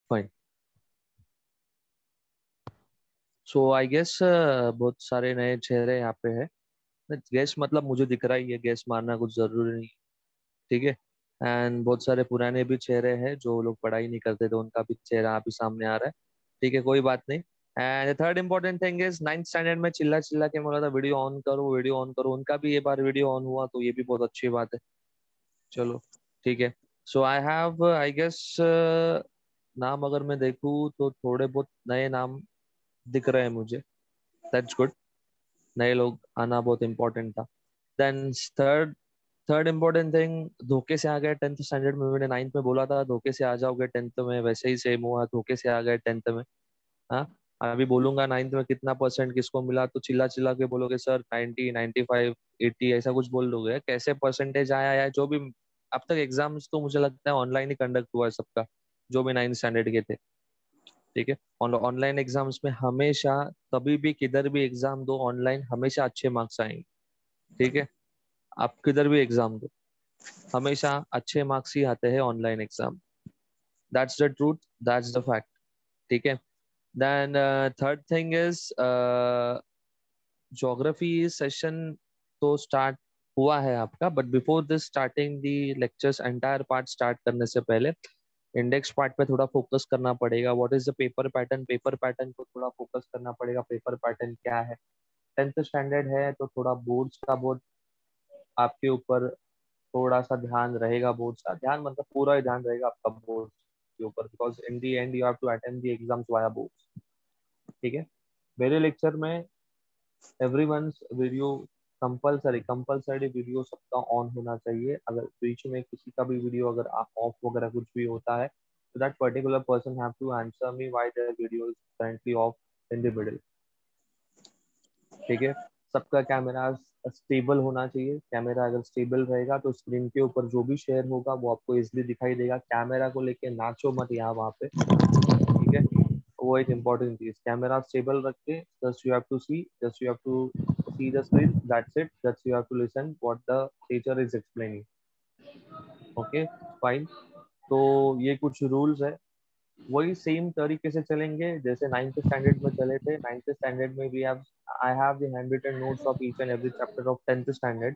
Fine. So I guess बहुत सारे नए चेहरे यहाँ पे है। गैस मतलब मुझे दिख रहा ही है, गैस मारना कुछ जरूरी नहीं। ठीक है। एंड बहुत सारे पुराने भी चेहरे हैं जो लोग पढ़ाई नहीं करते थे, उनका भी चेहरा अभी सामने आ रहा है। ठीक है, कोई बात नहीं। And third important thing is ninth standard में चिल्ला चिल्ला के बोला था वीडियो ऑन करो वीडियो ऑन करो, उनका भी ये बार वीडियो ऑन हुआ तो ये भी बहुत अच्छी बात है। चलो ठीक है। सो आई हैव आई गेस नाम अगर मैं देखूँ तो थोड़े बहुत नए नाम दिख रहे हैं मुझे। That's good. नए लोग आना बहुत इंपॉर्टेंट था। Then third third important thing, धोखे से आ गए टेंथ स्टैंडर्ड में। मैंने नाइन्थ में बोला था धोखे से आ जाओगे टेंथ में, वैसे ही सेम हुआ, धोखे से आ गए टेंथ में। हाँ। अभी बोलूंगा नाइन्थ में कितना परसेंट किसको मिला तो चिल्ला चिल्ला के बोलोगे सर 90, 95, 80 ऐसा कुछ बोल दोगे। कैसे परसेंटेज आया या जो भी। अब तक एग्जाम्स तो मुझे लगता है ऑनलाइन ही कंडक्ट हुआ है सबका, जो भी नाइन्थ स्टैंडर्ड के थे। ठीक है। ऑनलाइन एग्जाम्स में हमेशा, कभी भी किधर भी एग्जाम दो ऑनलाइन, हमेशा अच्छे मार्क्स आएंगे। ठीक है। आप किधर भी एग्जाम दो, हमेशा अच्छे मार्क्स ही आते हैं online exam. That's the truth, that's the fact. ठीक है। Then third thing is geography session तो स्टार्ट हुआ है आपका, but before this starting the lectures entire part start करने से पहले इंडेक्स पार्ट पे थोड़ा फोकस करना पड़ेगा। What is the paper pattern, paper pattern को थोड़ा फोकस करना पड़ेगा। पेपर पैटर्न क्या है, टेंथ स्टैंडर्ड है तो थोड़ा बोर्ड्स का बहुत आपके ऊपर थोड़ा सा ध्यान रहेगा। बोर्ड्स का ध्यान मतलब पूरा ही ध्यान रहेगा आपका बोर्ड्स के ऊपर, because in the end you have to attend the exams via boards. ठीक है। मेरे लेक्चर में everyone's video compulsory compulsory video सबका ऑन होना चाहिए। अगर बीच में किसी का भी वीडियो अगर ऑफ वगैरह कुछ भी होता है तो that particular person have to answer me why their video is currently off in the middle. ठीक है। सबका कैमरा स्टेबल होना चाहिए। कैमरा अगर स्टेबल रहेगा तो स्क्रीन के ऊपर जो भी शेयर होगा वो आपको इजिली दिखाई देगा। कैमरा को लेके नाचो मत यहाँ वहाँ पे। ठीक है। वो एक इम्पोर्टेंट चीज, कैमरा स्टेबल रख के just you have to see the screen, that's it, just you have to listen what the teacher is explaining. Okay fine. तो ये कुछ रूल्स है, वही सेम तरीके से चलेंगे जैसे नाइन्थ स्टैंडर्ड में चले थे। नाइन्थ स्टैंडर्ड में भी आप, I have the hand written notes of each and every chapter of tenth standard.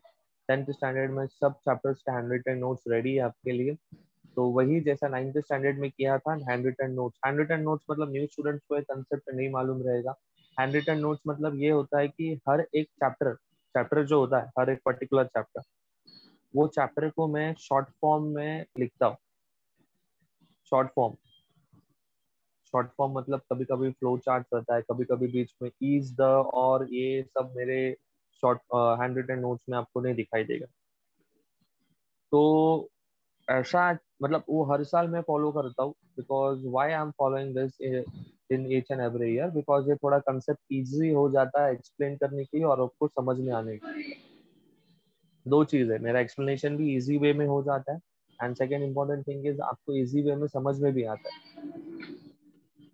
Tenth standard में सब चैप्टर्स के हैंड रिटन नोट्स रेडी है आपके लिए। तो वही जैसा नाइन्थ स्टैंडर्ड में किया था, hand written notes. Hand written notes मतलब न्यू स्टूडेंट्स को एक कंसेप्ट नहीं मालूम रहेगा। हैंड रिटन नोट्स मतलब ये होता है कि हर एक चैप्टर चैप्टर जो होता है, हर एक पर्टिकुलर चैप्टर, वो चैप्टर को मैं शॉर्ट फॉर्म में लिखता हूँ। शॉर्ट फॉर्म, शॉर्ट फॉर्म मतलब कभी कभी फ्लो चार्ट रहता है, कभी कभी बीच में ईज द और ये सब मेरे शॉर्ट हैंड रिटन नोट्स में आपको नहीं दिखाई देगा। तो ऐसा मतलब वो हर साल मैं फॉलो करता हूँ, because why I am following this in each and every year, because ये थोड़ा कंसेप्ट इजी हो जाता है एक्सप्लेन करने के लिए और आपको समझ में आने के। दो चीज है, मेरा एक्सप्लेनेशन भी इजी वे में हो जाता है and second important thing is आपको इजी वे में समझ में भी आता है।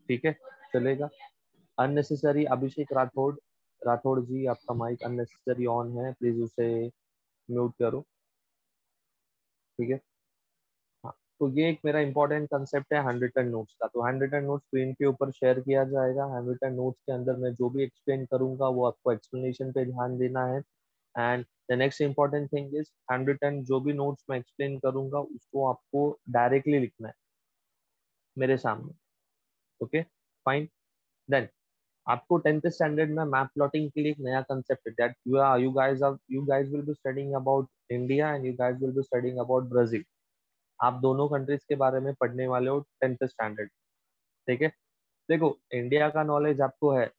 ठीक है, चलेगा। अननेसेसरी अभिषेक राठौड़, राठौड़ जी आपका माइक अननेसेसरी ऑन है, प्लीज उसे म्यूट करो। ठीक है। हाँ। तो ये एक मेरा इंपॉर्टेंट कंसेप्ट है हैंड रिटन नोट्स का। तो हैंड रिटन नोट्स स्क्रीन के ऊपर शेयर किया जाएगा। हैंड रिटन नोट्स के अंदर मैं जो भी एक्सप्लेन करूंगा वो आपको एक्सप्लेनेशन पे ध्यान देना है। And the next important thing is hand written जो भी नोट्स मैं एक्सप्लेन करूंगा उसको आपको डायरेक्टली लिखना है मेरे सामने। Okay fine. देन आपको टेंथ स्टैंडर्ड में मैप प्लॉटिंग के लिए एक नया कंसेप्ट है, that you guys will be studying about India and you guys will be studying about Brazil. आप दोनों कंट्रीज के बारे में पढ़ने वाले हो टेंथ स्टैंडर्ड। ठीक है। देखो इंडिया का नॉलेज आपको है,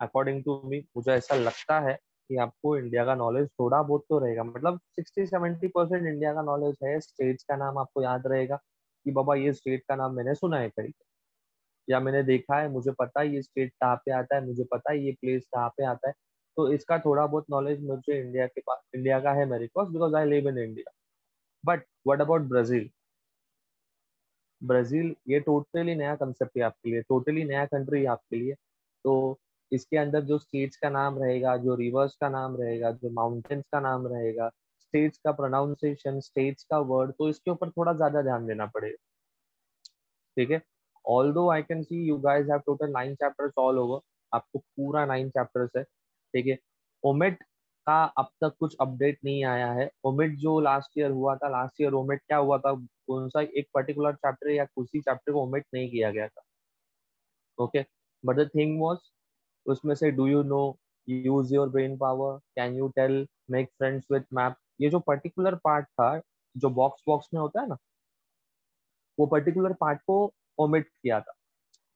अकॉर्डिंग टू मी, मुझे ऐसा लगता है कि आपको इंडिया का नॉलेज थोड़ा बहुत तो रहेगा, मतलब 60-70% इंडिया का नॉलेज है। स्टेट्स का नाम आपको याद रहेगा कि बाबा ये स्टेट का नाम मैंने सुना है कहीं, या मैंने देखा है, मुझे पता है ये स्टेट कहाँ पे आता है, मुझे पता है ये प्लेस कहाँ पे आता है। तो इसका थोड़ा बहुत नॉलेज मुझे इंडिया के पास, इंडिया का है मेरे पास, because I live in India. But what about Brazil? Brazil ये टोटली नया कंसेप्ट है आपके लिए, टोटली नया कंट्री है आपके लिए। तो इसके अंदर जो स्टेट्स का नाम रहेगा, जो रिवर्स का नाम रहेगा, जो माउंटेन्स का नाम रहेगा, स्टेट्स का प्रोनाउंसिएशन, स्टेट्स का वर्ड, तो इसके ऊपर थोड़ा ज्यादा ध्यान देना पड़ेगा। ठीक है। Although I can see you guys have total 9 chapters all over, आपको पूरा 9 चैप्टर्स है, ठीक है। ओमिट का अब तक कुछ अपडेट नहीं आया है। ओमिट जो लास्ट ईयर हुआ था, लास्ट ईयर ओमिट क्या हुआ था, कौन सा एक पर्टिकुलर चैप्टर या उसी चैप्टर को ओमिट नहीं किया गया था, okay. But the thing was, उसमें से do you know, use your brain power, can you tell, make friends with map, ये जो पर्टिकुलर पार्ट था जो बॉक्स बॉक्स में होता है ना, वो पर्टिकुलर पार्ट को ओमिट किया था।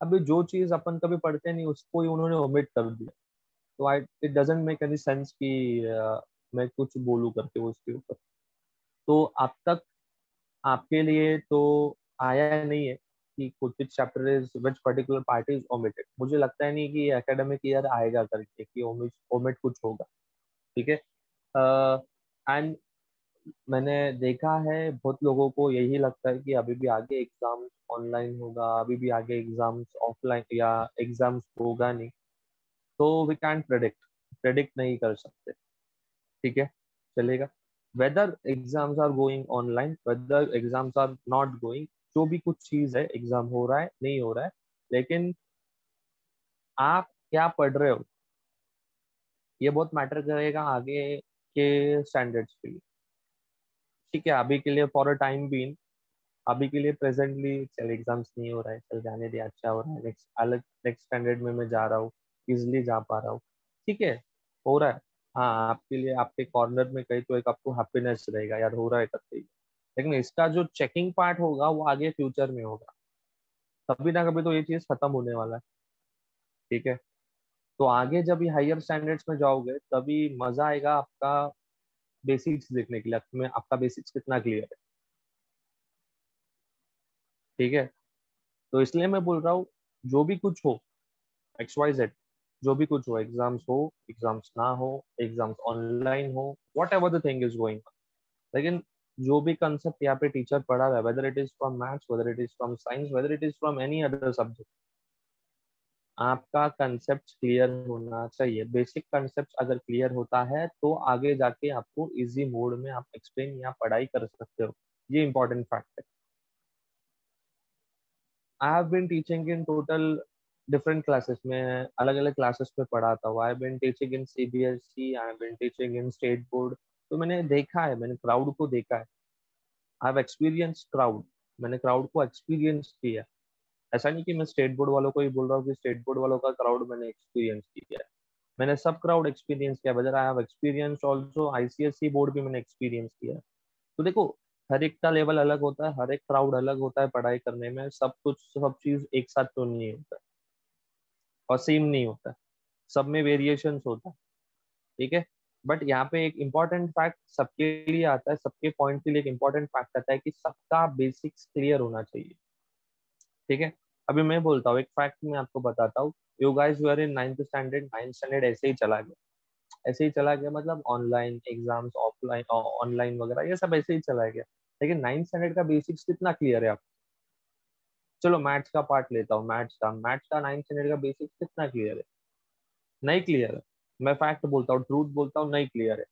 अभी जो चीज अपन कभी पढ़ते नहीं उसको ही उन्होंने ओमिट कर दिया, तो I it doesn't make any sense कि मैं कुछ बोलूं करके उसके ऊपर। तो अब तक आपके लिए तो आया नहीं है कि कुछ chapter is which particular part is omitted. मुझे लगता है नहीं कि एकेडमिक ईयर आएगा करके कि ओमिट ओमिट कुछ होगा, ठीक है। एंड मैंने देखा है बहुत लोगों को यही लगता है कि अभी भी आगे एग्जाम्स ऑनलाइन होगा, अभी भी आगे एग्जाम्स ऑफलाइन या एग्जाम्स होगा नहीं। तो वी कैन प्रेडिक्ट, प्रेडिक्ट नहीं कर सकते, ठीक है, चलेगा। Whether exams are going online, whether exams are not going, जो भी कुछ चीज है, एग्जाम हो रहा है नहीं हो रहा है, लेकिन आप क्या पढ़ रहे हो ये बहुत मैटर करेगा आगे के स्टैंडर्ड्स के लिए, ठीक है। अभी के लिए फॉर अ टाइम बीइंग, अभी के लिए प्रेजेंटली चल एग्जाम्स नहीं हो रहा है, चल जाने दे, अच्छा हो रहा है, नेक्स्ट अलग नेक्स्ट स्टैंडर्ड में मैं जा रहा हूँ, इजिली जा पा रहा हूँ, ठीक है, हो रहा है। हाँ, आपके लिए आपके कॉर्नर में कहीं तो एक आपको हैप्पीनेस रहेगा यार, हो रहा है करते ही। लेकिन इसका जो चेकिंग पार्ट होगा वो आगे फ्यूचर में होगा, कभी ना कभी तो ये चीज खत्म होने वाला है, ठीक है। तो आगे जब ये हायर स्टैंडर्ड्स में जाओगे तभी मजा आएगा आपका बेसिक्स देखने के लिए, तुम्हें आपका बेसिक्स कितना क्लियर है, ठीक है। तो इसलिए मैं बोल रहा हूँ, जो भी कुछ हो, एक्स वाई जेड, जो भी कुछ हो, एग्जाम्स हो, एग्जाम्स ना हो, एग्जाम्स ऑनलाइन हो, what ever the thing is going, लेकिन जो भी कंसेप्ट यहाँ पे टीचर पढ़ा रहा है, whether it is from maths, whether it is from science, whether it is from any other subject, आपका कंसेप्ट क्लियर होना चाहिए। बेसिक कंसेप्ट अगर क्लियर होता है तो आगे जाके आपको इजी मोड में आप एक्सप्लेन या पढ़ाई कर सकते हो, ये इंपॉर्टेंट फैक्ट है। I have been teaching in total different classes में, अलग अलग क्लासेस में पढ़ाता हूँ। I have been teaching in CBSE, I have been teaching in state board. तो मैंने देखा है, मैंने क्राउड को देखा है, आई हैव एक्सपीरियंस क्राउड, मैंने क्राउड को एक्सपीरियंस किया है। ऐसा नहीं कि मैं स्टेट बोर्ड वालों को ही बोल रहा हूँ कि स्टेट बोर्ड वालों का क्राउड मैंने एक्सपीरियंस किया है, मैंने सब क्राउड एक्सपीरियंस किया, whether I have experience also ICSE board भी मैंने एक्सपीरियंस किया है। तो देखो, हर एक का लेवल अलग होता है, हर एक क्राउड अलग होता है पढ़ाई करने में, सब कुछ सब चीज एक साथ तो नहीं होता है और सेम नहीं होता है, सब में वेरिएशंस होता है, ठीक है। बट यहाँ पे एक इम्पॉर्टेंट फैक्ट सबके लिए आता है, सबके पॉइंट के लिए एक इम्पॉर्टेंट फैक्ट आता है कि सबका बेसिक्स क्लियर होना चाहिए, ठीक है। अभी मैं बोलता हूँ एक फैक्ट मैं आपको बताता हूँ, you guys were in ninth standard, ninth standard ऐसे ही चला गया, ऐसे ही चला गया, मतलब ऑनलाइन एग्जाम्स, ऑफलाइन ऑनलाइन वगैरह ये सब ऐसे ही चला गया। लेकिन नाइन्थ स्टैंडर्ड का बेसिक्स कितना क्लियर है आप, चलो मैथ्स का पार्ट लेता हूँ, मैथ्स का नाइन्थ स्टैंडर्ड का बेसिक्स कितना क्लियर है, नहीं क्लियर है। मैं फैक्ट बोलता हूँ, ट्रूथ बोलता हूँ, नहीं क्लियर है,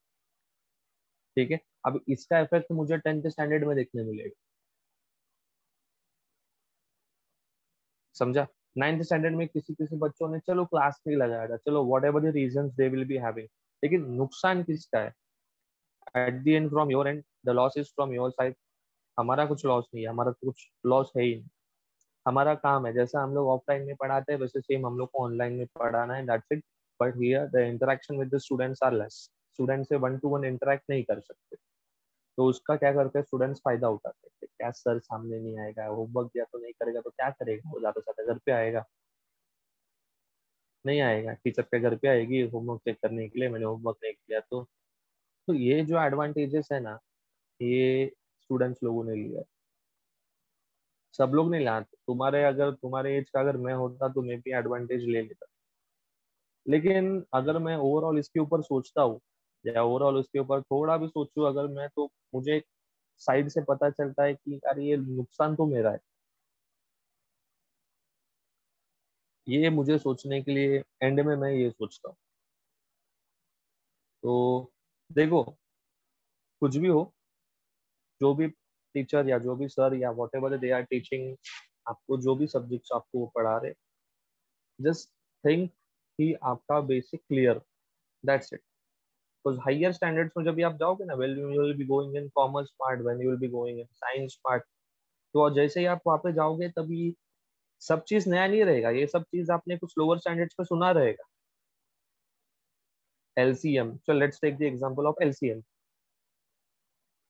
ठीक है। अब इसका इफेक्ट मुझे टेंथ स्टैंडर्ड में देखने मिलेगा, समझा। नाइन्थ स्टैंडर्ड में किसी किसी बच्चों ने चलो क्लास नहीं लगाया था, चलो whatever the reason they will be having, लेकिन नुकसान किसका है, at the end from your end, the loss is from your side. हमारा कुछ लॉस नहीं है, हमारा कुछ लॉस है ही नहीं, हमारा काम है जैसा हम लोग ऑफलाइन में पढ़ाते हैं वैसे सेम हम लोग को ऑनलाइन में पढ़ाना है, that's it. But here the interaction with the students are less, student से वन टू वन इंटरेक्ट नहीं कर सकते, तो उसका क्या करते हैं स्टूडेंट्स फायदा उठाते हैं, क्या सर सामने नहीं आएगा, होमवर्क दिया तो नहीं करेगा तो क्या करेगा, वो ज्यादा से ज्यादा घर पे आएगा, नहीं आएगा, टीचर के घर पे आएगी होमवर्क चेक करने के लिए, मैंने होमवर्क नहीं किया तो ये जो एडवांटेजेस है ना, ये स्टूडेंट्स लोगों ने लिया है, सब लोग नहीं लाते। तुम्हारे अगर तुम्हारे एज का अगर मैं होता तो मैं भी एडवांटेज ले लेता, लेकिन अगर मैं ओवरऑल इसके ऊपर सोचता हूँ या ओवरऑल उसके ऊपर थोड़ा भी सोचूं अगर मैं, तो मुझे साइड से पता चलता है कि यार ये नुकसान तो मेरा है, ये मुझे सोचने के लिए एंड में मैं ये सोचता हूँ। तो देखो, कुछ भी हो, जो भी टीचर या जो भी सर या whatever they are teaching, आपको जो भी सब्जेक्ट्स आपको वो पढ़ा रहे, जस्ट थिंक कि आपका basic clear, that's it. Because higher standards में जब भी आप जाओगे ना, well you will be going in commerce part, when you will be going in science part, तो जैसे ही आप वहाँ पे जाओगे तभी सब चीज नया नहीं रहेगा, ये सब चीज आपने कुछ लोअर स्टैंडर्ड्स पे सुना रहेगा। एलसीएम, चल let's take the example of LCM.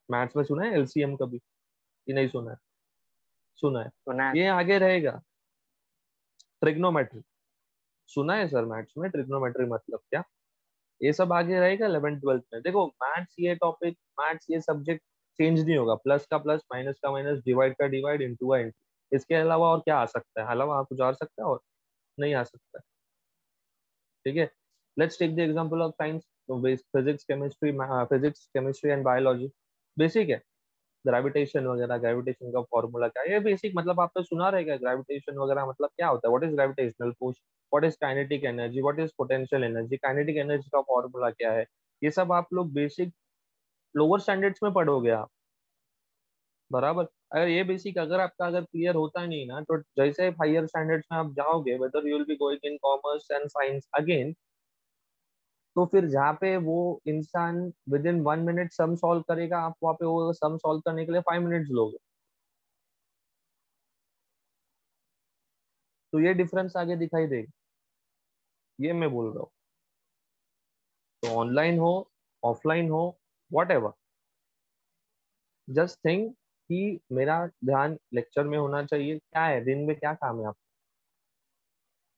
Maths में सुना है एलसीएम कभी कि नहीं सुना है? सुना है। सुना है। ये आगे रहेगा। ट्रिग्नोमेट्री सुना है सर? मैथ्स में ट्रिग्नोमेट्री मतलब क्या, ये सब आगे रहेगा 11th 12th में। देखो मैथ्स ये टॉपिक, मैथ्स ये सब्जेक्ट चेंज नहीं होगा, प्लस का प्लस, माइनस का माइनस, डिवाइड का डिवाइड, इंटू का इंटू, इसके अलावा और क्या आ सकता है? अलावा कुछ आ सकता है? और नहीं आ सकता। ठीक है, let's take the example of science. तो physics chemistry, physics chemistry and biology basic है। ग्रेविटेशन वगैरह, ग्रेविटेशन का फॉर्मूला क्या है, ये बेसिक, मतलब आपने सुना रहेगा ग्रेविटेशन वगैरह मतलब क्या होता है, what is gravitational force, what is kinetic energy, what is potential energy, kinetic energy का फॉर्मूला क्या है, ये सब आप लोग बेसिक लोअर स्टैंडर्ड्स में पढ़ोगे आप। बराबर। अगर ये बेसिक अगर आपका अगर क्लियर होता नहीं ना, तो जैसे हायर स्टैंडर्ड्स में आप जाओगे, whether you will be going in commerce and science again, तो फिर जहाँ पे वो इंसान with in 1 minute sum solve करेगा, आप वहाँ पे वो सम सॉल्व करने के लिए 5 मिनट्स लोगे। तो ये डिफरेंस आगे दिखाई देगा, ये मैं बोल रहा हूँ। तो ऑनलाइन हो, ऑफलाइन हो, वॉट एवर, जस्ट थिंक कि मेरा ध्यान लेक्चर में होना चाहिए। क्या है दिन में क्या काम है आप?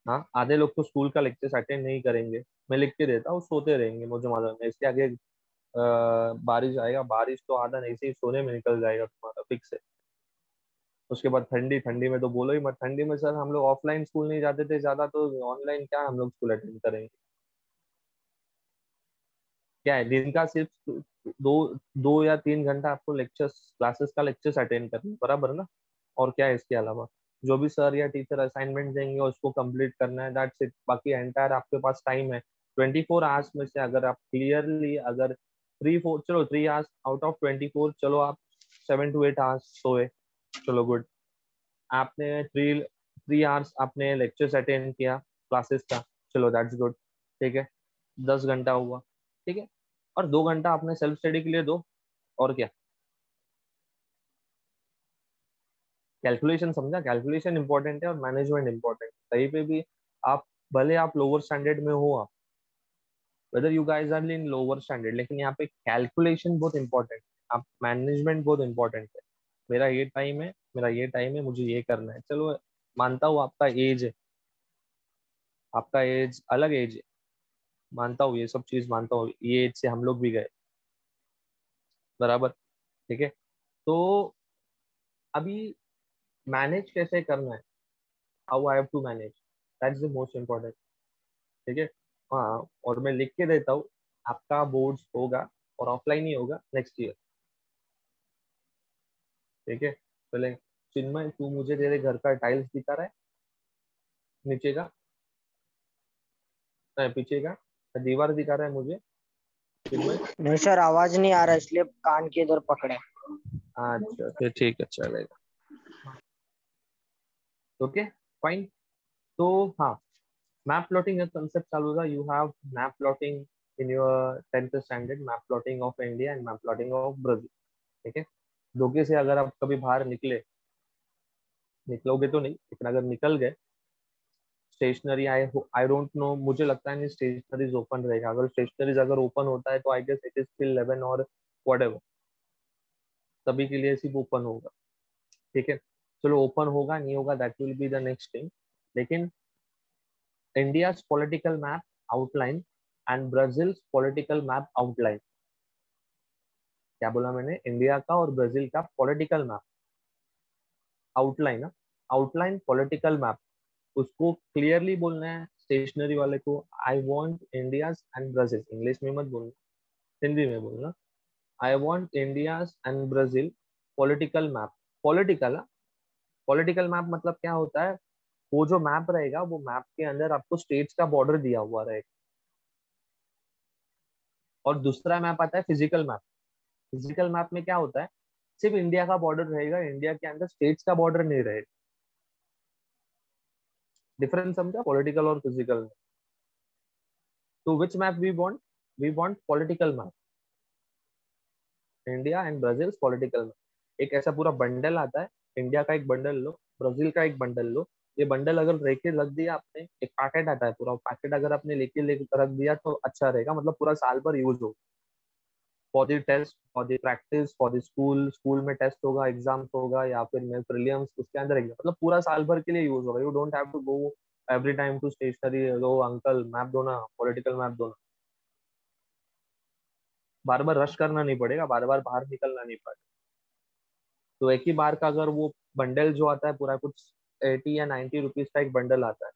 हाँ, आधे लोग तो स्कूल का लेक्चर्स अटेंड नहीं करेंगे, मैं लिख के देता हूँ, सोते रहेंगे मुझे मालूम है। इसके आगे बारिश आएगा, बारिश तो आधा नहीं से ही सोने में निकल जाएगा तुम्हारा फिक्स है। उसके बाद ठंडी, ठंडी में तो बोलो ही मत। ठंडी में सर हम लोग ऑफलाइन स्कूल नहीं जाते थे ज्यादा, तो ऑनलाइन क्या हम लोग स्कूल अटेंड करेंगे? क्या है, दिन का सिर्फ दो 2 या 3 घंटा आपको लेक्चर्स, क्लासेस का लेक्चर्स अटेंड करना है, बराबर ना? और क्या है इसके अलावा? जो भी सर या टीचर असाइनमेंट देंगे उसको कंप्लीट करना है, दैट्स इट। बाकी एंटायर आपके पास टाइम है 24 आवर्स में से, अगर आप क्लियरली अगर 3 4, चलो 3 आवर्स आउट ऑफ 24, चलो आप 7 to 8 आवर्स सोए, चलो गुड। आपने 3 3 आवर्स आपने लेक्चर्स अटेंड किया क्लासेस का, चलो दैट्स गुड। ठीक है, 10 घंटा हुआ। ठीक है, और 2 घंटा आपने सेल्फ स्टडी के लिए दो। और क्या, कैलकुलेशन समझा, कैलकुलेशन इंपॉर्टेंट है और मैनेजमेंट इंपॉर्टेंट है कहीं पे भी। आप भले आप लोअर स्टैंडर्ड में हो, आप whether you guys are in lower standard, लेकिन यहाँ पे कैलकुलेशन बहुत इंपॉर्टेंट है, आप मैनेजमेंट बहुत इंपॉर्टेंट है। मेरा ये टाइम है, मेरा ये टाइम है, मुझे ये करना है, चलो मानता हूँ आपका एज है, आपका एज अलग एज है, मानता हूँ, ये सब चीज मानता हूँ, ये एज से हम लोग भी गए, बराबर। ठीक है, तो अभी मैनेज कैसे करना है, how I have to manage, that is the most important. ठीक है, हाँ, और मैं लिख के देता हूँ, आपका बोर्ड्स होगा और ऑफलाइन ही होगा नेक्स्ट ईयर। ठीक है, पहले चिन्मय तू मुझे तेरे घर का टाइल्स दिखा रहा है, नीचे का, नहीं, पीछे का दीवार दिखा रहा है मुझे चिन्मय? नहीं सर, आवाज नहीं आ रहा इसलिए कान के इधर पकड़े। अच्छा फिर ठीक है, चलेगा। Okay, fine. तो हाँ, मैप प्लॉटिंग का कंसेप्ट चालू था। You have map plotting in your 10th standard, map plotting of India and map plotting of Brazil. ठीक है, धोखे से अगर आप कभी बाहर निकले, निकलोगे तो नहीं, लेकिन अगर निकल गए, स्टेशनरी, आई डोंट नो, मुझे लगता है नहीं स्टेशनरीज ओपन रहेगा। अगर स्टेशनरीज अगर ओपन होता है तो I guess it is till 11 और व्हाटएवर, तभी के लिए सिर्फ ओपन होगा। ठीक है, चलो ओपन होगा नहीं होगा that will be the next thing, लेकिन India political map outline and Brazil political map outline, क्या बोला मैंने, इंडिया का और ब्राजील का political map outline, outline political map, उसको क्लियरली बोलना है स्टेशनरी वाले को, I want India and Brazil, English में मत बोलना, हिंदी में बोलना, I want India and Brazil political map. Political, political map मतलब क्या होता है, वो जो मैप रहेगा वो मैप के अंदर आपको स्टेट्स का बॉर्डर दिया हुआ रहेगा। और दूसरा मैप आता है फिजिकल मैप। फिजिकल मैप में क्या होता है, सिर्फ इंडिया का बॉर्डर रहेगा, इंडिया के अंदर स्टेट्स का बॉर्डर नहीं रहेगा। डिफरेंस समझा पॉलिटिकल और फिजिकल में? तो which map we want political map, India and Brazil political map. एक ऐसा पूरा बंडल आता है, इंडिया का एक बंडल लो, ब्राजील का एक बंडल लो। ये बंडल अगर लेके रख दिया आपने, एक पैकेट आता है पूरा, पैकेट अगर आपने लेके रख दिया तो अच्छा रहेगा, मतलब पूरा साल भर यूज हो। For the test, for the practice, for the school, school में टेस्ट होगा, एग्जाम्स होगा, या फिर मैं प्रीलिम्स, उसके अंदर एग्जाम, मतलब पूरा साल भर के लिए यूज होगा। You don't have to go every time to stationery, दो अंकल मैप दो ना, पॉलिटिकल मैप दो ना। बार बार रश करना नहीं पड़ेगा, बार बार बाहर निकलना नहीं पड़ेगा। तो एक ही बार का अगर वो बंडल जो आता है पूरा, कुछ 80 या 90 रुपीज का एक बंडल आता है,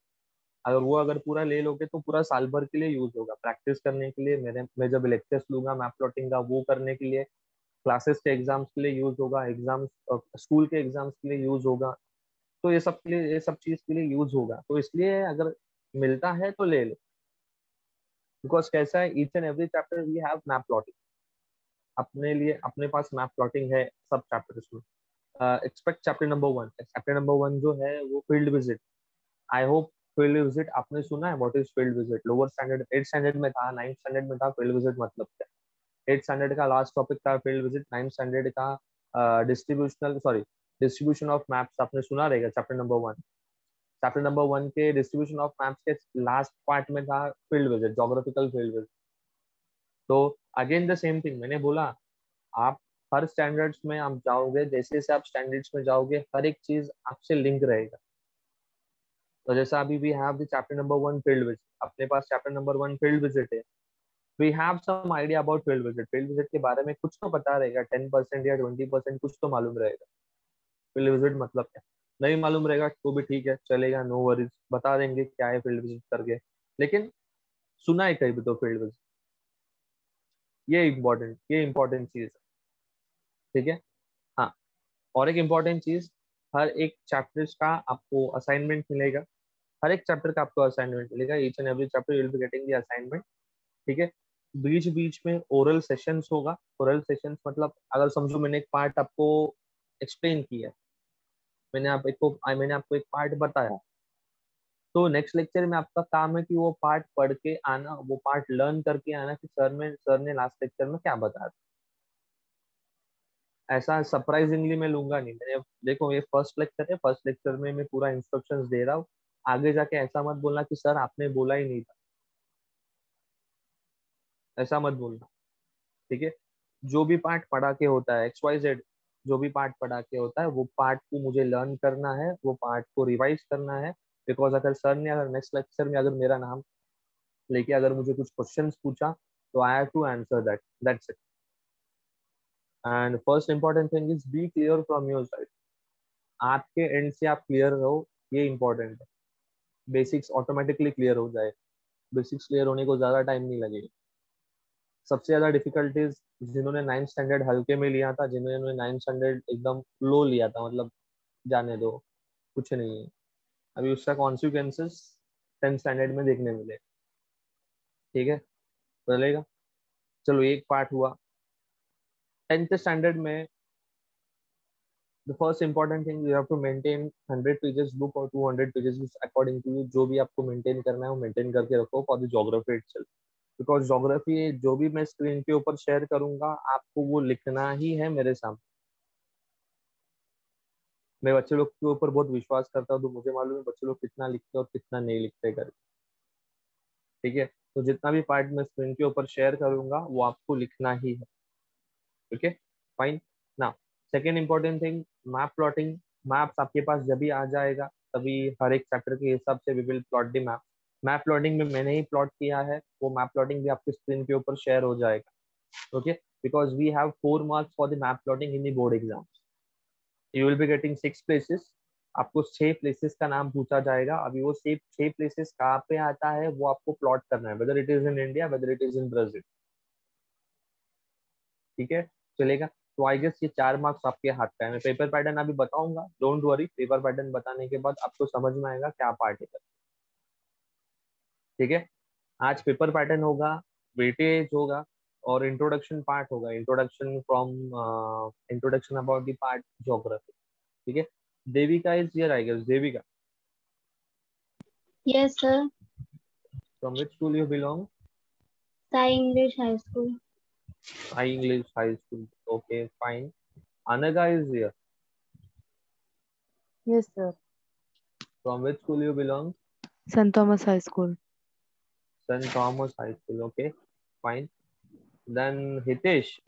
अगर वो अगर पूरा ले लोगे तो पूरा साल भर के लिए यूज होगा। प्रैक्टिस करने के लिए, मैं जब लेक्चर्स लूंगा मैप प्लॉटिंग का, वो करने के लिए, क्लासेस के एग्जाम्स के लिए यूज होगा, एग्जाम्स, स्कूल के एग्जाम्स के लिए यूज होगा। तो ये सब के लिए, ये सब चीज के लिए यूज होगा। तो इसलिए अगर मिलता है तो ले लो। बिकॉज कैसा है, each and every chapter we have map plotting. अपने लिए अपने पास मैप प्लॉटिंग है सब चैप्टर्स में। Expect chapter number 1, chapter number 1 जो है वो field visit. I hope field visit आपने सुना है। What is field visit? Lower standard 8 standard में था, 9 स्टैंडर्ड में था फील्ड विजिट मतलब क्या। 8 स्टैंडर्ड का लास्ट टॉपिक था फील्ड विजिट, 9 स्टैंडर्ड का distributional sorry distribution of maps आपने सुना रहेगा, चैप्टर नंबर 1। चैप्टर नंबर 1 के डिस्ट्रीब्यूशन ऑफ मैप्स के लास्ट पार्ट में था field visit, geographical field visit. तो अगेन द सेम थिंग मैंने बोला, आप हर स्टैंडर्ड्स में आप जाओगे, जैसे जैसे आप स्टैंडर्ड्स में जाओगे हर एक चीज आपसे लिंक रहेगा। तो जैसा अभी we have the chapter number 1 field visit, अपने पास चैप्टर नंबर 1 फील्ड विजिट है। We have some idea about field visit, field visit के बारे में कुछ तो पता रहेगा, 10% या 20% कुछ तो मालूम रहेगा। फील्ड विजिट मतलब क्या, नहीं मालूम रहेगा तो भी ठीक है, चलेगा, नो वरीज, बता देंगे क्या है फील्ड विजिट करके। लेकिन सुना है कहीं भी तो फील्ड विजिट, ये इम्पोर्टेंट चीज है। ठीक है। हाँ, और एक इम्पोर्टेंट चीज, हर एक चैप्टर्स का आपको असाइनमेंट मिलेगा। हर एक चैप्टर का आपको असाइनमेंट मिलेगा, each and every chapter you will be getting the assignment. ठीक है। बीच बीच में ओरल सेशंस होगा। ओरल सेशंस मतलब, अगर समझो मैंने एक पार्ट आपको एक्सप्लेन किया, मैंने आपको एक पार्ट बताया, तो नेक्स्ट लेक्चर में आपका काम है कि वो पार्ट पढ़ के आना, वो पार्ट लर्न करके आना कि सर ने लास्ट लेक्चर में क्या बताया। ऐसा सरप्राइजिंगली मैं लूंगा नहीं। मैंने देखो, ये फर्स्ट लेक्चर है, फर्स्ट लेक्चर में मैं पूरा इंस्ट्रक्शंस दे रहा हूँ। आगे जाके ऐसा मत बोलना कि सर आपने बोला ही नहीं था, ऐसा मत बोलना। ठीक है। जो भी पार्ट पढ़ा के होता है, XYZ, जो भी पार्ट पढ़ा के होता है वो पार्ट को मुझे लर्न करना है, वो पार्ट को रिवाइज करना है। बिकॉज अगर सर ने अगर नेक्स्ट लेक्चर में अगर मेरा नाम लेके अगर मुझे कुछ क्वेश्चंस पूछा, तो I have to answer that's it. And first important thing is be clear from your side. आपके एंड से आप क्लियर रहो, ये इंपॉर्टेंट है। बेसिक्स ऑटोमेटिकली क्लियर हो जाए, बेसिक्स क्लियर होने को ज्यादा टाइम नहीं लगेगा। सबसे ज्यादा डिफिकल्टीज जिन्होंने 9th स्टैंडर्ड हल्के में लिया था, जिन्होंने 9th स्टैंडर्ड एकदम लो लिया था, मतलब जाने दो, कुछ नहीं है, अभी उसका कॉन्सिक्वेंसेस 10th स्टैंडर्ड में देखने मिले। ठीक है, चलेगा। चलो एक पार्ट हुआ। 10th स्टैंडर्ड में the first important thing, you have to maintain 100 pages book और 200 pages book according to you. जो भी आपको मेंटेन करना है वो मेंटेन करके रखो for the geography itself. Because geography जो भी मैं स्क्रीन के ऊपर शेयर करूंगा आपको वो लिखना ही है मेरे सामने। मैं बच्चे लोग के ऊपर बहुत विश्वास करता हूँ, तो मुझे मालूम है बच्चे लोग कितना लिखते हैं और कितना नहीं लिखते करके। ठीक है। तो जितना भी पार्ट मैं स्क्रीन के ऊपर शेयर करूंगा वो आपको लिखना ही है। ठीक है, फाइन ना। Second important thing, map plotting. Maps आपके पास जब भी आ जाएगा तभी हर एक चैप्टर के हिसाब से we will plot the map. Map plotting में मैंने ही प्लॉट किया है, वो मैप प्लॉटिंग भी आपके स्क्रीन के ऊपर शेयर हो जाएगा। Okay, because we have 4 marks for the map plotting in the board exam. You will be getting 6 places. आपको 6 प्लेसेस का नाम पूछा जाएगा। अभी वो 6 प्लेसेस कहाँ पे आता है वो आपको प्लॉट करना है, whether it is in India, whether it is in Brazil. ठीक है, चलेगा। तो आई गेस ये 4 मार्क्स आपके हाथ का है। मैं पेपर पैटर्न अभी बताऊंगा, डोंट वरी। पेपर पैटर्न बताने के बाद आपको समझ में आएगा क्या पार्ट है। ठीक है, आज पेपर पैटर्न होगा, वेटेज होगा, और इंट्रोडक्शन पार्ट होगा, introduction about the part geography. ठीक है, Devika is here, I guess. Devika, Yes, sir. From which school you belong? Sai English High School. High English High School. Okay, fine. Anaga is here. Yes, sir. From which school you belong? St. Thomas High School. St. Thomas High School. Okay, fine. Then Hitesh,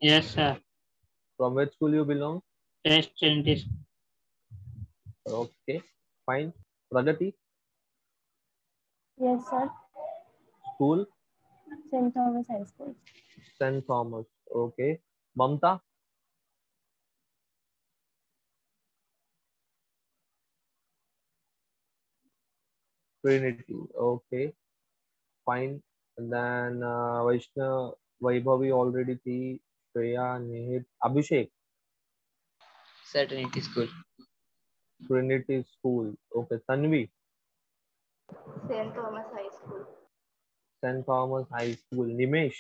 Yes, sir. from which school you belong? Test Trinity. Okay, fine. Pragati, Yes, sir. school? St. Thomas High School. St. Thomas. Okay. Mamta, Trinity. Okay, fine. And then Vaishnav, Vaibhavi already thi. Shreya, Nihit, Abhishek, Sir, Trinity School. Trinity School. Okay, Tanvi, St. Thomas High School. St. Thomas High School. Nimesh,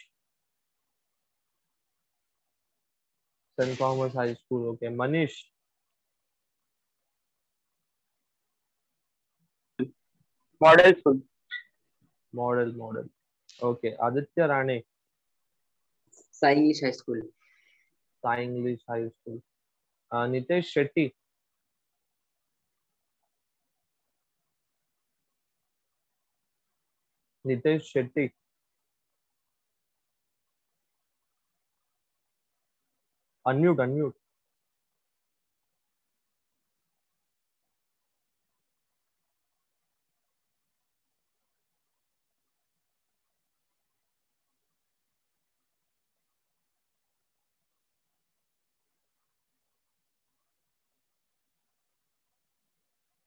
St. Thomas High School. Okay, Manish, Model School. Model. Okay, Aditya Rane, Sai English High School. Sai English High School. Nitesh Shetty, Nitesh Shetty. Unmute.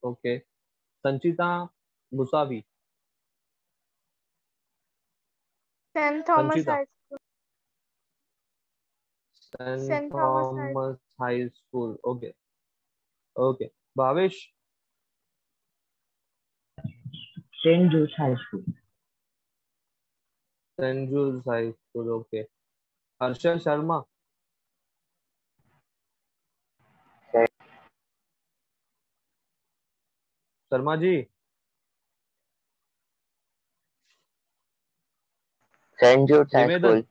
Okay, Sanchita Musavi, St. Thomas Sanchita, High School. St. St. Thomas High Thomas High School. Okay. Bhavesh, St. Jude's High School. St. Jude's High School. Okay. Harshal Sharma, Sharma ji, St. Jude's High Nivedan.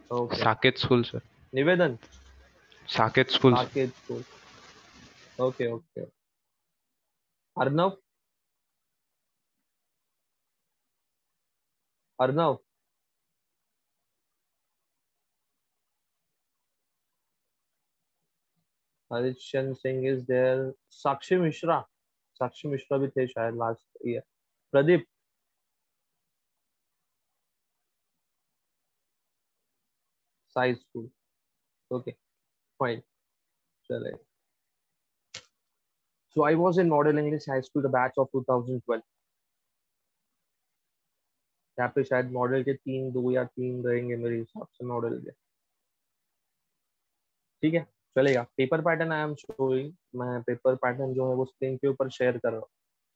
School. Okay. Saket School, sir. Nivedan, Saket School. Saket School. Okay. Arnav, Harishan Singh is there. Sakshi Mishra भी थे शायद last year. Pradeep, Sai School. Okay, fine. चले. So I was in Model English High School, the batch of 2012. यहाँ पे शायद model के 2 या 3 रहेंगे मेरे हिसाब से मॉडल के. ठीक है, चलेगा. Paper pattern I am showing. मैं पेपर पैटर्न जो है वो स्क्रीन के ऊपर शेयर कर रहा हूँ.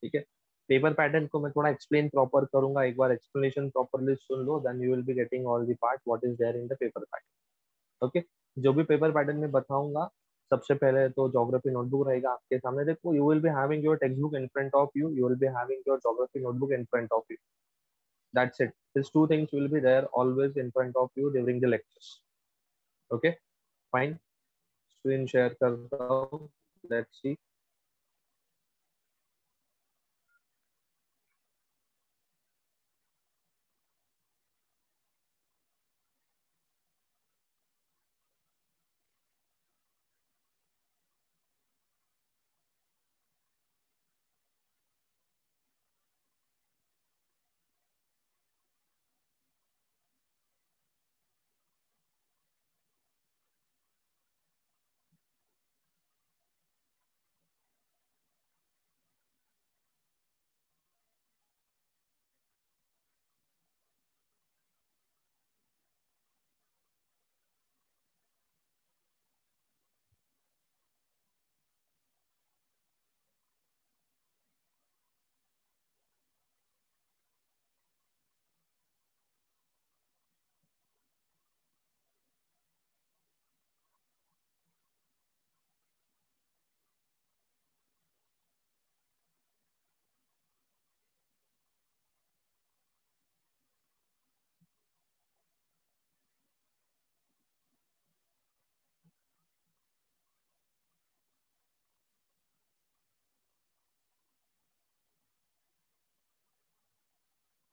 ठीक है, पेपर पैटर्न को मैं थोड़ा एक्सप्लेन प्रॉपर करूंगा. एक बार एक्सप्लेनेशन प्रॉपरली सुन लो, then you will be getting all the part what is there in the paper pattern. Okay, जो भी पेपर पैटर्न में बताऊंगा, सबसे पहले तो ज्योग्राफी नोटबुक रहेगा आपके सामने. देखो, you will be having your text book in front of you, you will be having your geography notebook in front of you. That's it. These two things will be there always in front of you during the lectures. Okay, fine. Screen share karta hu. Let's see.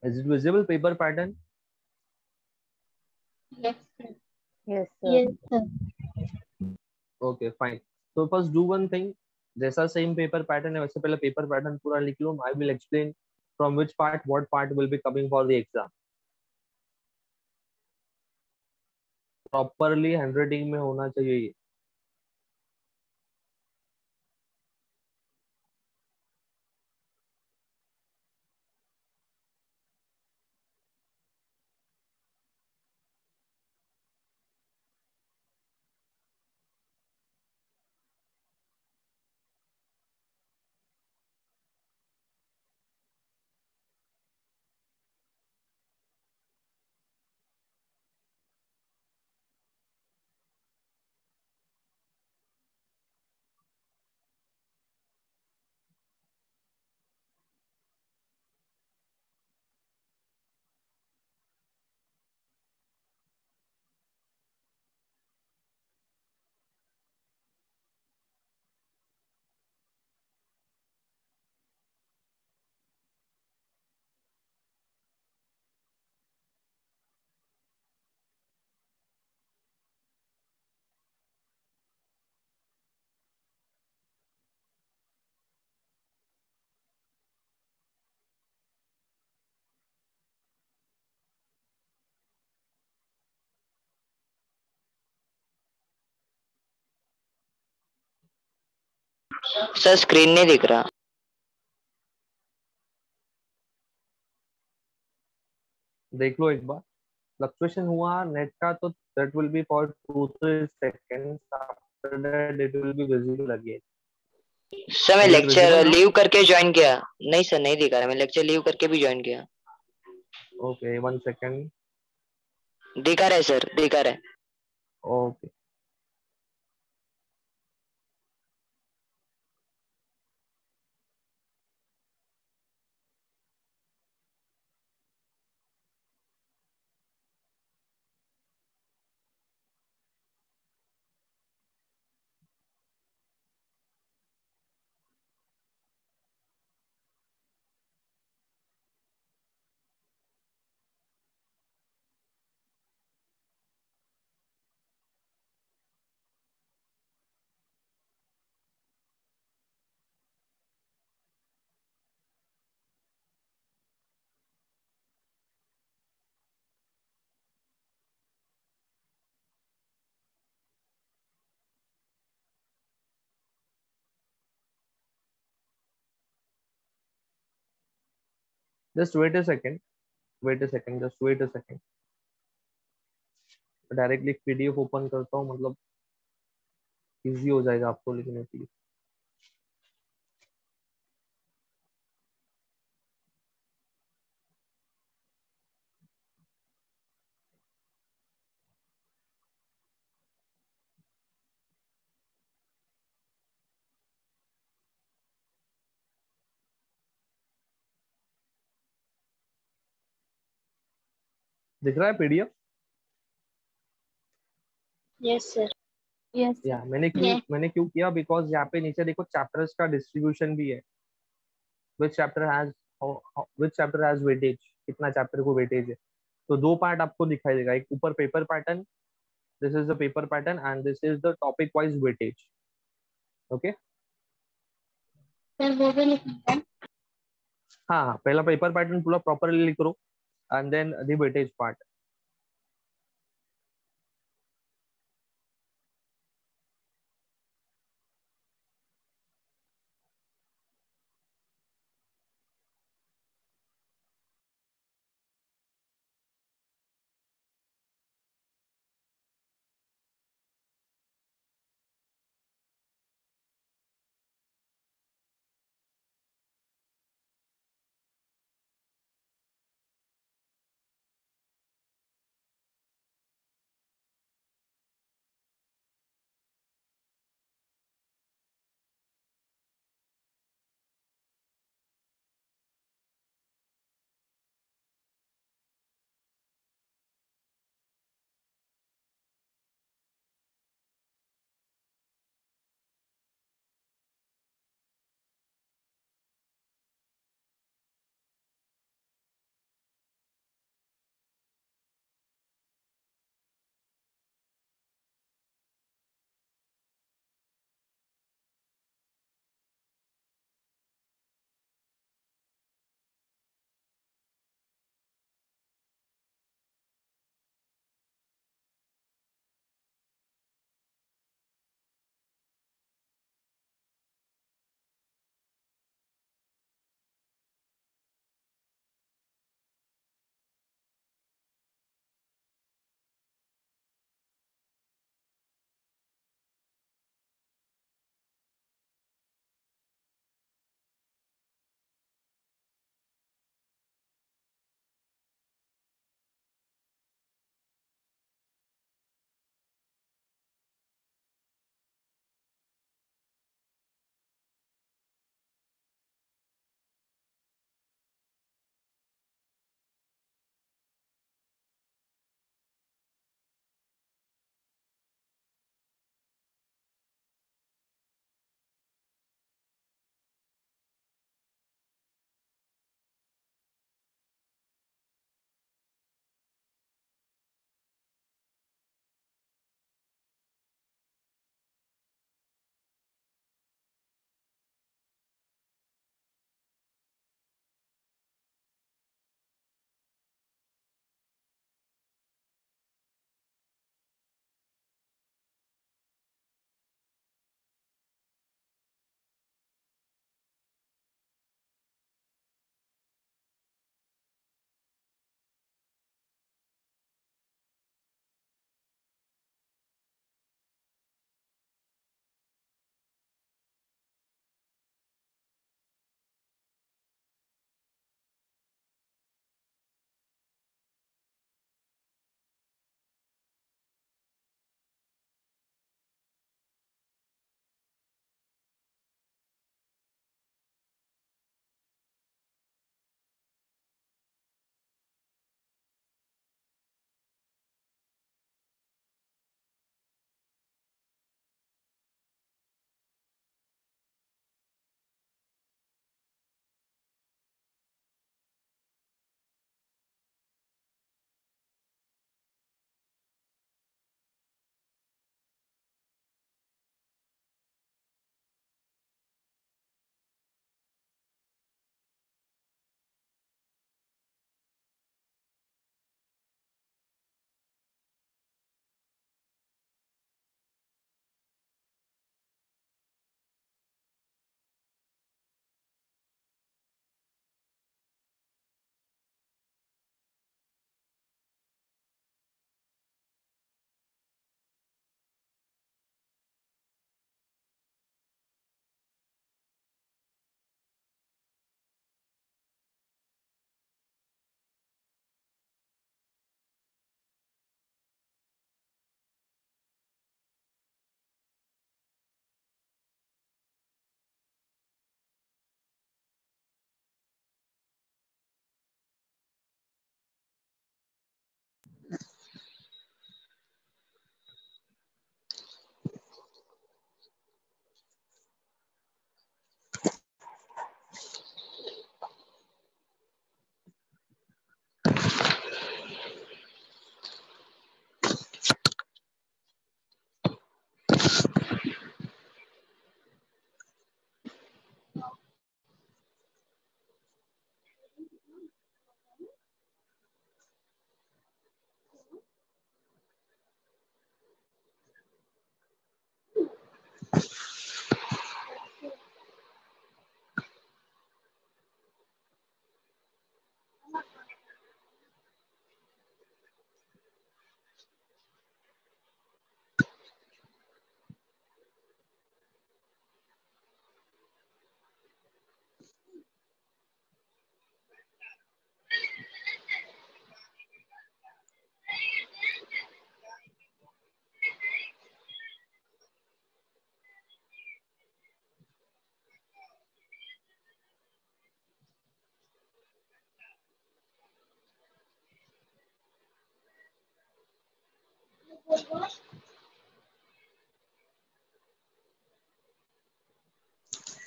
Is it visible paper pattern? Yes, sir. Yes, sir. Yes, sir. Okay, fine. So first do one thing. जैसा same paper pattern है वैसे पहले paper pattern पूरा लिख लो. I will explain from which part what part will be coming for the exam. Properly handwriting में होना चाहिए ये. सर स्क्रीन नहीं दिख रहा. देख लो एक बार. फ्लक्चुएशन हुआ नेट का तो that will be for 2-3 seconds. After that it will be visible again. Sir मैं Is it lecture visible now? Leave करके ज्वाइन किया. नहीं सर नहीं दिखा रहा. मैं लेक्चर लीव करके भी ज्वाइन किया. Okay, 1 second. दिखा रहा है सर, दिखा रहा है. Okay. Just wait a second. Wait a second. Just wait a second. Directly PDF open करता हूँ, मतलब इजी हो जाएगा आपको लिखने के लिए. दिख रहा है PDF? Yes, sir. Yes, sir. या Yeah. मैंने क्यों किया, बिकॉज यहाँ पे नीचे देखो चैप्टर्स का डिस्ट्रीब्यूशन भी है. विच चैप्टर हैज वेटेज, कितना चैप्टर को वेटेज है. तो दो पार्ट आपको दिखाई देगा. एक ऊपर paper pattern, this is the paper pattern and this is the topic wise weightage. Okay. Sir, वो भी लिखना है. हाँ हाँ, पहला पेपर पैटर्न पूरा प्रॉपरली लिख लो and then the weightage part.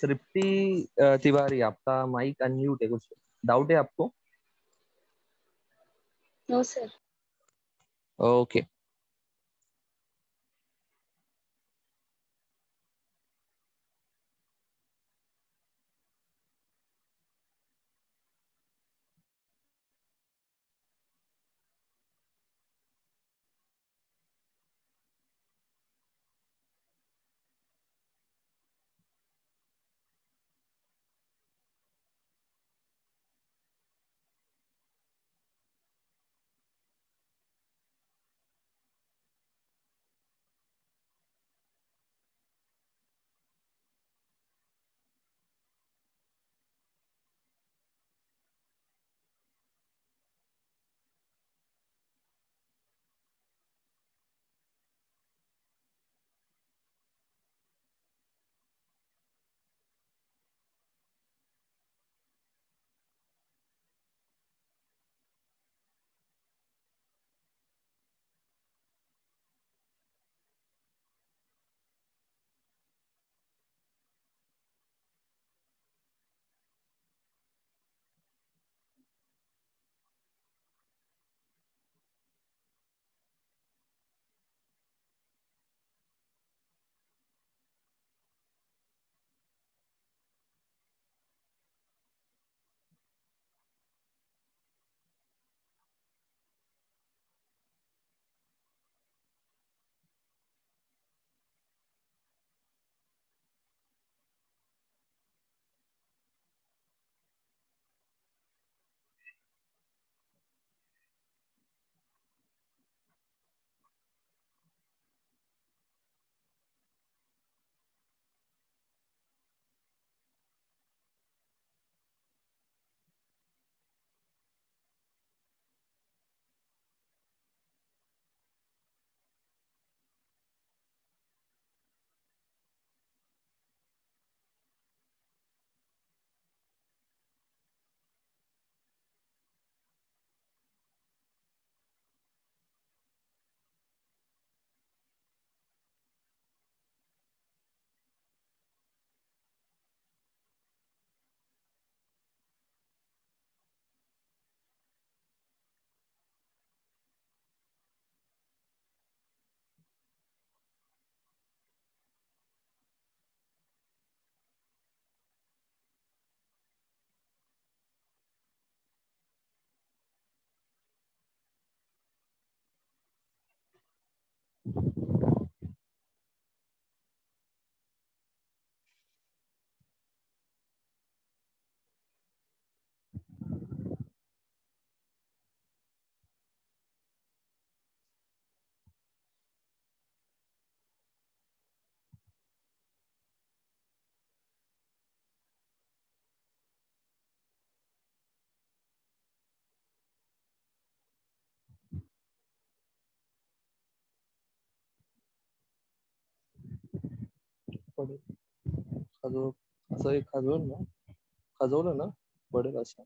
Tripti Tiwari, आपका माइक अनम्यूट है, कुछ डाउट है आपको? No sir. ओके। खजूर, असं एक खजूर ना, खजूर ना पडेल असं.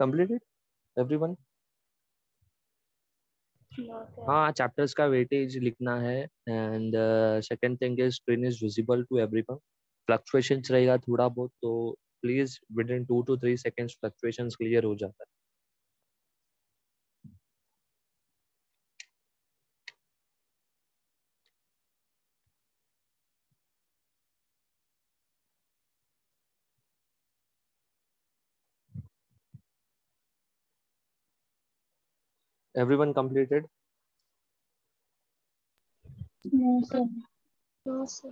Completed everyone? No, sir. हाँ, चैप्टर्स का वेटेज लिखना है. And second thing is screen is visible to everyone. Fluctuations रहेगा थोड़ा बहुत, तो please within 2 to 3 seconds fluctuations clear हो जाता है. Everyone completed? No, sir. No, sir.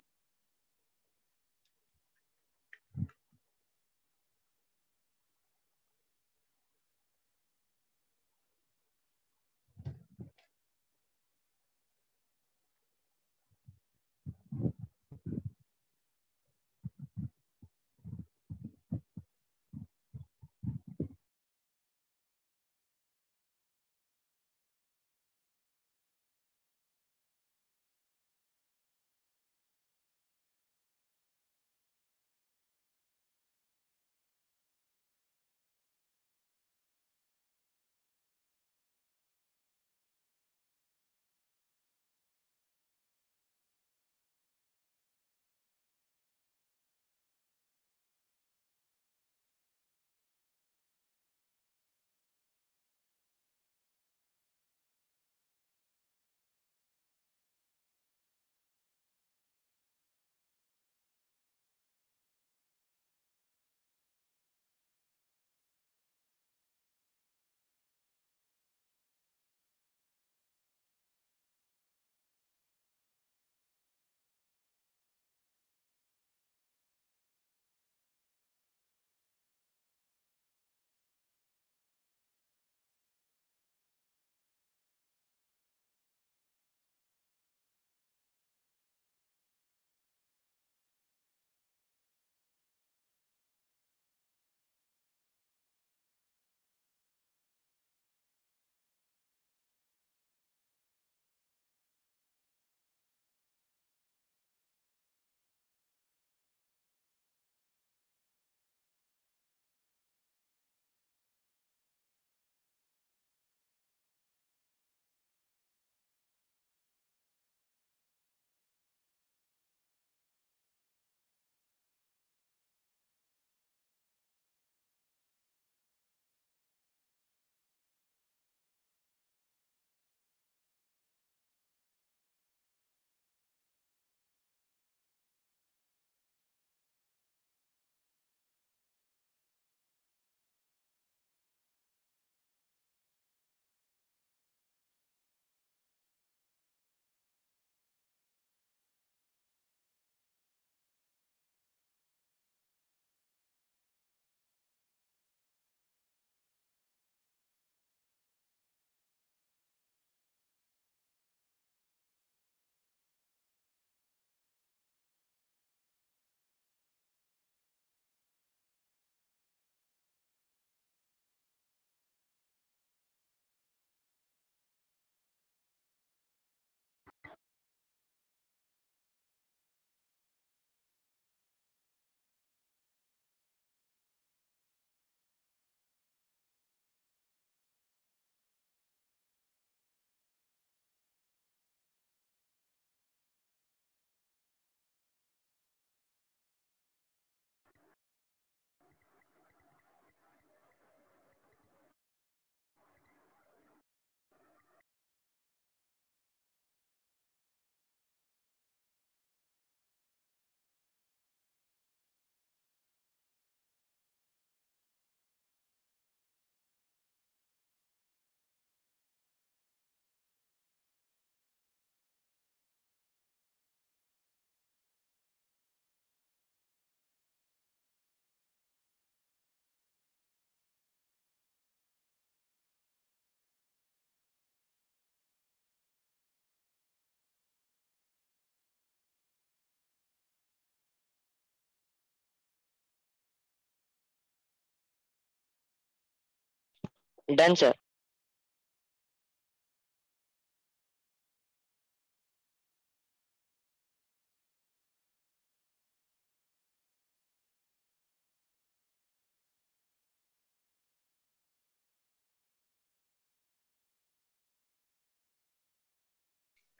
Done sir.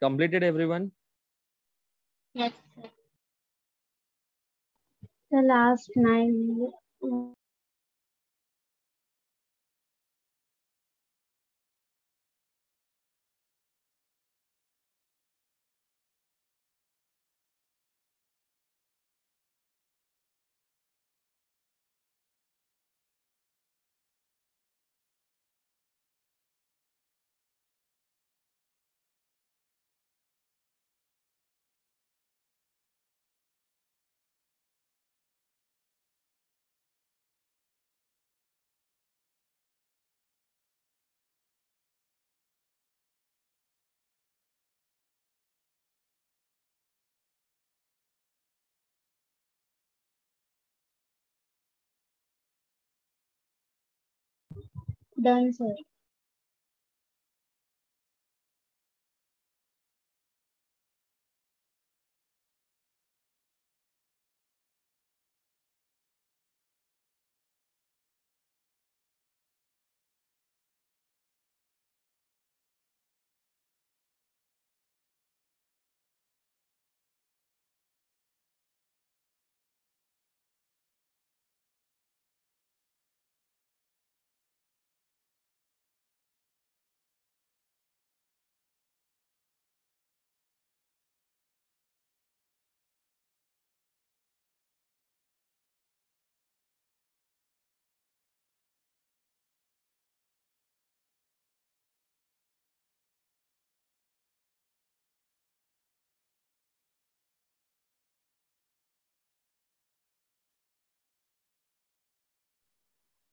Completed everyone? Yes, sir. The last 9. Done, sir.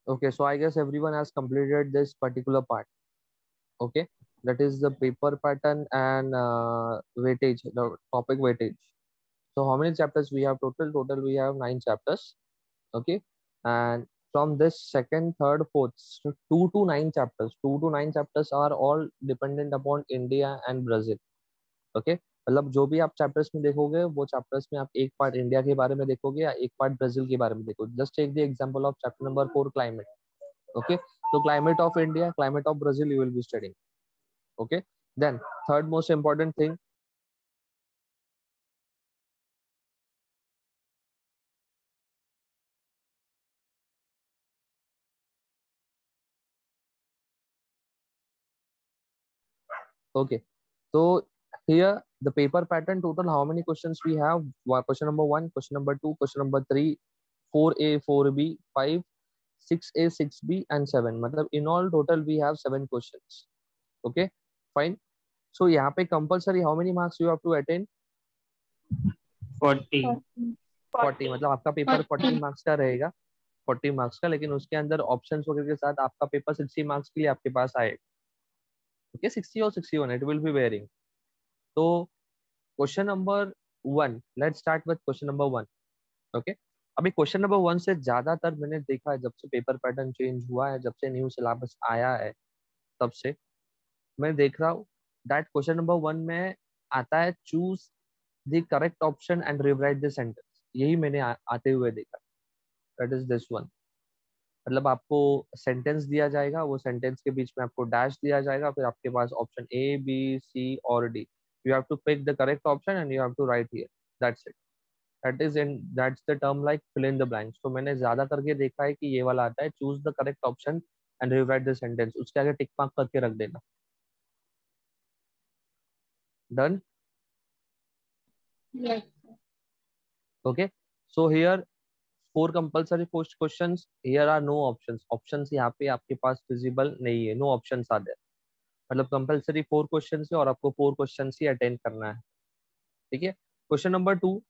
Okay, so I guess everyone has completed this particular part. Okay, that is the paper pattern and weightage, the topic weightage. So how many chapters we have total? Total we have 9 chapters. Okay, and from this second, third, fourth, so 2 to 9 chapters. 2 to 9 chapters are all dependent upon India and Brazil. Okay, मतलब जो भी आप chapters में देखोगे वो chapters में आप एक पार्ट इंडिया के बारे में देखोगे या एक पार्ट ब्राजील के बारे में देखोगे. Just take the example of chapter number 4 climate. Okay, so climate of India, climate of Brazil you will be studying. Okay, then third most important thing. Okay, so here the paper pattern total how many questions we have? Question number 1, question number 2, question number 3, 4A, 4B, 5, 6A, 6B and 7. मतलब in all total we have 7 questions. Okay, fine. So यहाँ पे compulsory how many marks you have to attain? 40. 40. मतलब आपका paper 40 marks का रहेगा, 40 marks का, लेकिन उसके अंदर ऑप्शंस वगैरह के साथ आपका पेपर 60 मार्क्स के लिए आपके पास आएगा. ओके, 60 और 61 इट विल बी वेरिंग. तो question number 1, let's start with question number 1. Okay, अभी क्वेश्चन नंबर 1 से ज्यादातर मैंने देखा है जब से पेपर पैटर्न चेंज हुआ है, जब से न्यू सिलेबस आया है, तब से मैं देख रहा हूँ दैट क्वेश्चन नंबर 1 में आता है choose the correct option and rewrite the sentence. यही मैंने आते हुए देखा. That is this one. मतलब आपको सेंटेंस दिया जाएगा, वो सेंटेंस के बीच में आपको डैश दिया जाएगा, फिर आपके पास ऑप्शन ए, बी, सी और D. You have to pick the correct option and you have to write here. That's it. That is in that's the term like fill in the blanks. तो मैंने ज्यादा करके देखा है कि ये वाला आता है choose the correct option and rewrite the sentence. उसके आगे टिक मार्क करके रख देना. Done. Yes, sir. Okay, so here 4 compulsory post questions. Here are no options. Options यहाँ पे आपके पास visible नहीं है. No options are there. मतलब कंपलसरी 4 क्वेश्चन है और आपको 4 क्वेश्चन ही अटेंड करना है. ठीक है. Question number 2,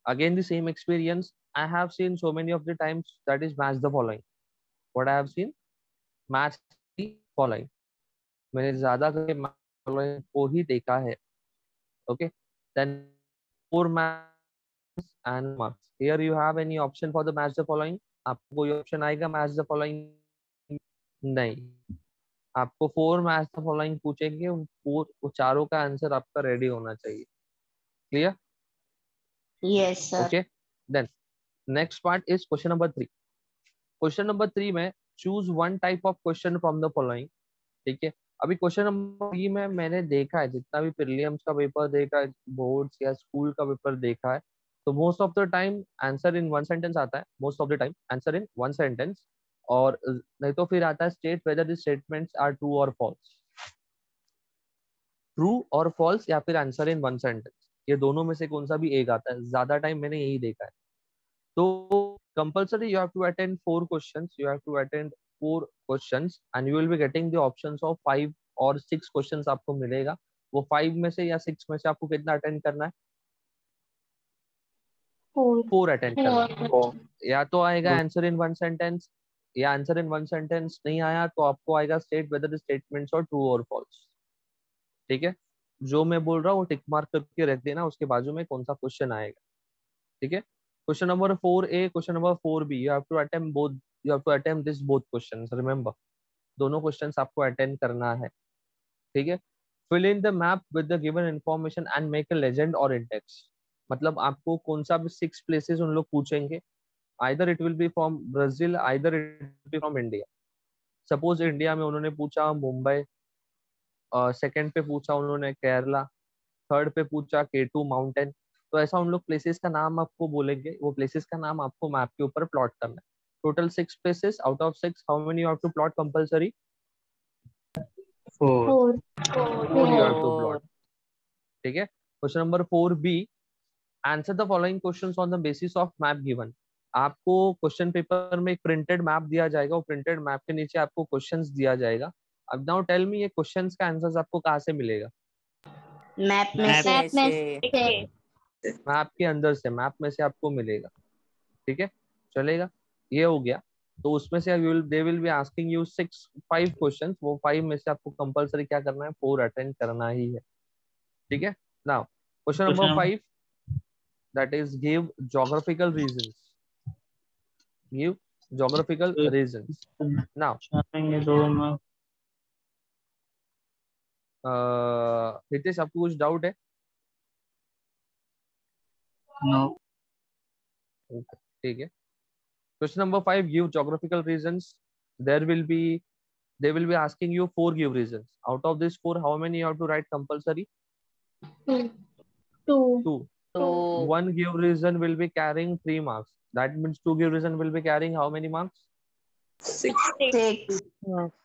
again the same experience. I have seen so many of the times that is match the following. What I have seen, match the following. मैंने ज्यादा करके मैच फॉलोइंग को ही देखा है. Okay, then 4 match and marks. Here you have any option for the match the following. आपको कोई option आएगा मैच द फॉलोइंग? नहीं, आपको 4 मैच द फॉलोइंग पूछेंगे, उन वो चारों का आंसर आपका रेडी होना चाहिए। Clear? Yes, sir. Okay, then next part is question number 3। Question number 3 में choose one type of question from the following. ठीक है, अभी क्वेश्चन नंबर 3 में मैंने देखा है, जितना भी प्रीलिम्स का पेपर देखा है, बोर्ड्स या स्कूल का पेपर देखा है, तो most of the time answer in one sentence आता है, most of the time answer in one sentence, और नहीं तो फिर आता है state whether the statements are true और फॉल्स। ट्रू और फॉल्स या फिर आंसर इन वन सेंटेंस, ये दोनों में से कौन सा भी एक आता है, ज्यादा टाइम मैंने यही देखा है। तो compulsory you have to attend 4 questions, you have to attend 4 questions and you will be getting the options of 5 और 6 क्वेश्चंस आपको मिलेगा। वो 5 में से या 6 में से आपको कितना अटेंड करना है? 4. 4 अटेंड करना है। Four. या तो आएगा आंसर इन वन सेंटेंस, या आंसर इन वन सेंटेंस नहीं आया तो आपको आएगा स्टेट वेदर द स्टेटमेंट्स और ट्रू और फॉल्स। ठीक है, जो मैं बोल रहा हूँ वो टिक मार्क करके रख देना, उसके बाजू में कौन सा क्वेश्चन आएगा। ठीक है, question number 4A, question number 4B, you have to attempt both, you have to attempt this both questions, remember दोनों क्वेश्चंस आपको अटेंड करना है। ठीक है, fill in the map with the given information and make a legend और index. मतलब आपको कौन सा भी 6 प्लेसेस उन लोग पूछेंगे, either it will be from Brazil, either it will be from India. Suppose India में उन्होंने पूछा मुंबई, सेकंड पे पूछा उन्होंने केरला, थर्ड पे पूछा K2 माउंटेन, तो ऐसा उन लोग प्लेसेस का नाम आपको बोलेंगे, वो प्लेसेस का नाम आपको मैप के ऊपर प्लॉट करना है। Total 6 places, out of 6 how many you have to plot compulsory? 4. 4. 4 you have to plot. ठीक है, question number 4B, answer the following questions on the basis of map given. आपको क्वेश्चन पेपर में एक printed map दिया जाएगा, वो printed map के नीचे आपको क्वेश्चंस दिया जाएगा। अब नाउ टेल मी, ये क्वेश्चंस का आंसर्स आपको कहाँ से मिलेगा? मैप में मैप से. मैप में से. मैप के अंदर से, मैप में से आपको मिलेगा। ठीक है, चलेगा, ये हो गया। तो उसमें से दे will be asking you 5 questions, वो 5 में से आपको कंपलसरी क्या करना है? 4 अटेंड करना ही है। ठीक है, now question number 5, that is give geographical reasons, give geographical reasons। now Hitesh, आपको कुछ डाउट है? नो। ठीक है, question number 5, give geographical reasons। there will be they will be asking you 4 give reasons, out of this 4 how many you have to write compulsory? 2. 2. So, One give reason will be carrying 3 marks, that means 2 give reason will be carrying how many marks? 6.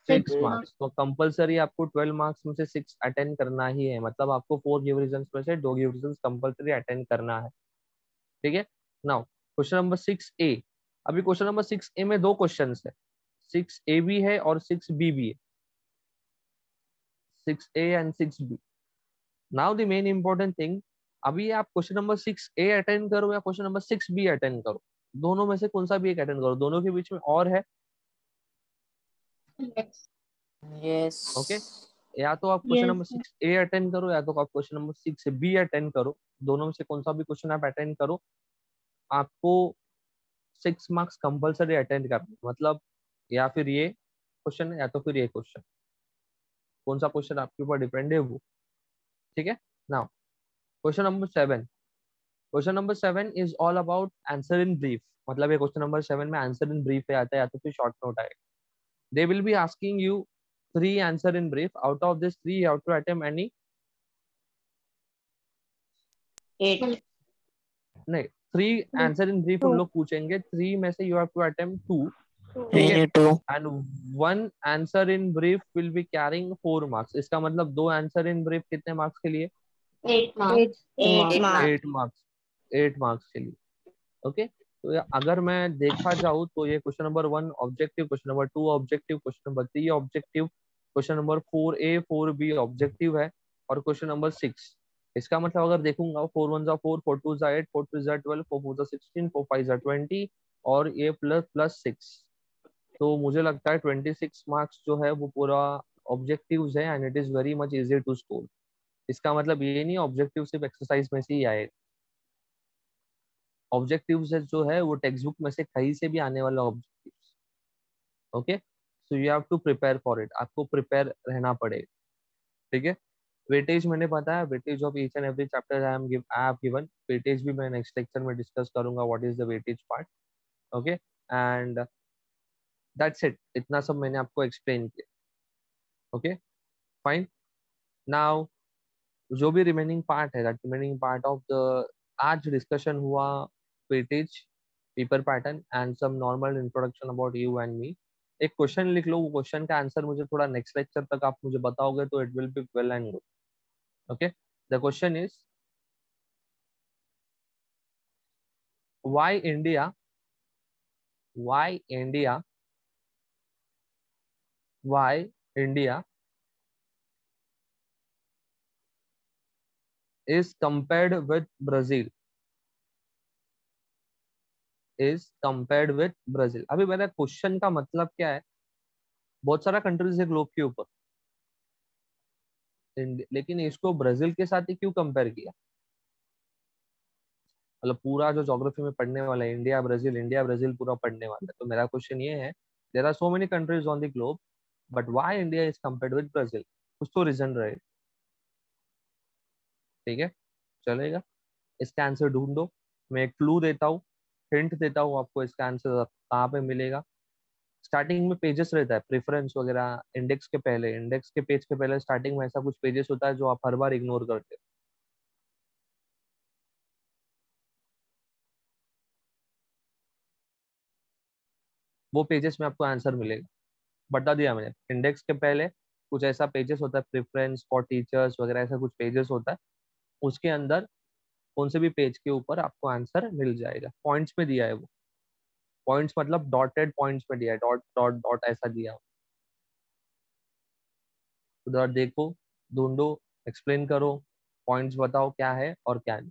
6 marks. तो compulsory आपको 12 marks में से 6 attend करना ही है, मतलब आपको 4 give reasons में से 2 गिव रीजंस कंपलसरी अटेंड करना है। ठीक है, नाउ क्वेश्चन नंबर 6A। अभी क्वेश्चन नंबर 6A में 2 क्वेश्चंस है, 6A भी है और 6B भी है, 6A and 6B। Now the main important thing, अभी आप क्वेश्चन नंबर 6A अटेंड करो या क्वेश्चन नंबर 6B अटेंड करो, दोनों में से कौन सा भी एक अटेंड करो, दोनों के बीच में और है। yes. ओके, या तो आप क्वेश्चन नंबर 6A अटेंड करो या तो आप क्वेश्चन नंबर 6B अटेंड करो, दोनों में से कौन सा भी क्वेश्चन आप अटेंड करो, आपको 6 मार्क्स कंपलसरी अटेंड करना। मतलब या फिर ये क्वेश्चन है या तो फिर ये क्वेश्चन, कौन सा क्वेश्चन आपके ऊपर डिपेंड है वो। ठीक है, now question number 7। Question number 7 is all about answer in brief. मतलब ये क्वेश्चन नंबर 7 में आंसर इन ब्रीफ पे आता है या तो फिर शॉर्ट नोट आएगा। They will be asking you 3 answer in brief, out of this 3 you have to attempt any 8. नहीं, 3 आंसर इन ब्रीफ उन लोग पूछेंगे, 3 में से you have to attempt 2। We need to. And 1 answer in brief will be carrying 4 marks. इसका मतलब 2 answer in brief कितने marks के लिए? 8 marks. 8 marks. 8 मार्क्स, 8 मार्क्स के लिए। ओके, तो अगर मैं देखा जाऊँ तो ये question number 1 objective, question number 2 objective, question number 3 objective, question number 4A 4B objective है, और क्वेश्चन नंबर 6। इसका मतलब अगर देखूंगा 4 1 जा 4, 4 2 जा 8, 4 3 जा 12, 4 4 जा 16, 4 5 जा 20 और ये प्लस प्लस 6, तो मुझे लगता है 26 मार्क्स जो है वो पूरा ऑब्जेक्टिव्स है and it is very much easy to score. इसका मतलब ये नहीं ऑब्जेक्टिव सिर्फ एक्सरसाइज में से ही आएगा, ऑब्जेक्टिव्स जो है वो टेक्स्ट बुक में से कहीं से भी आने वाला objectives. Okay, so you have to prepare for it, आपको प्रिपेयर रहना पड़ेगा, ठीक है। वेटेज मैंने बताया, weightage of each and every chapter I have given, weightage भी मैं नेक्स्ट लेक्चर में डिस्कस करूंगा, what is the weightage part, okay. And that's it, इतना सब मैंने आपको एक्सप्लेन किया, ओके फाइन। नाउ जो भी रिमेनिंग पार्ट है, that remaining part of the आज डिस्कशन हुआ weightage, paper pattern and some normal introduction about you and me. एक क्वेश्चन लिख लो, वो क्वेश्चन का आंसर मुझे थोड़ा नेक्स्ट लेक्चर तक आप मुझे बताओगे तो it will be well and good, okay. The question is why India why India is compared with Brazil, अभी मेरा क्वेश्चन का मतलब क्या है, बहुत सारा कंट्रीज है ग्लोब के ऊपर, लेकिन इसको ब्राजील के साथ ही क्यों कंपेयर किया? मतलब पूरा जो ज्योग्राफी में पढ़ने वाला है इंडिया ब्राजील पूरा पढ़ने वाला है, तो मेरा क्वेश्चन ये है, there are so many countries on the globe but why India is compared with Brazil, कुछ तो रीजन रहे, ठीक है चलेगा। इसका आंसर ढूंढो, मैं एक क्लू देता हूँ, हिंट देता हूँ आपको, इसका आंसर कहाँ पे मिलेगा। स्टार्टिंग में पेजेस रहता है, प्रेफरेंस वगैरह, इंडेक्स के पेज के पहले स्टार्टिंग में ऐसा कुछ पेजेस होता है जो आप हर बार इग्नोर करते हो, वो पेजेस में आपको आंसर मिलेगा। बता दिया मैंने, इंडेक्स के पहले कुछ ऐसा पेजेस होता है, प्रेफरेंस फॉर टीचर्स वगैरह ऐसा कुछ पेजेस होता है, उसके अंदर कौन से भी पेज के ऊपर आपको आंसर मिल जाएगा। पॉइंट्स में दिया है वो, पॉइंट्स मतलब डॉटेड पॉइंट्स में दिया है, डॉट डॉट डॉट ऐसा दिया है। उधर देखो, ढूंढो, एक्सप्लेन करो, पॉइंट्स बताओ क्या है और क्या नहीं।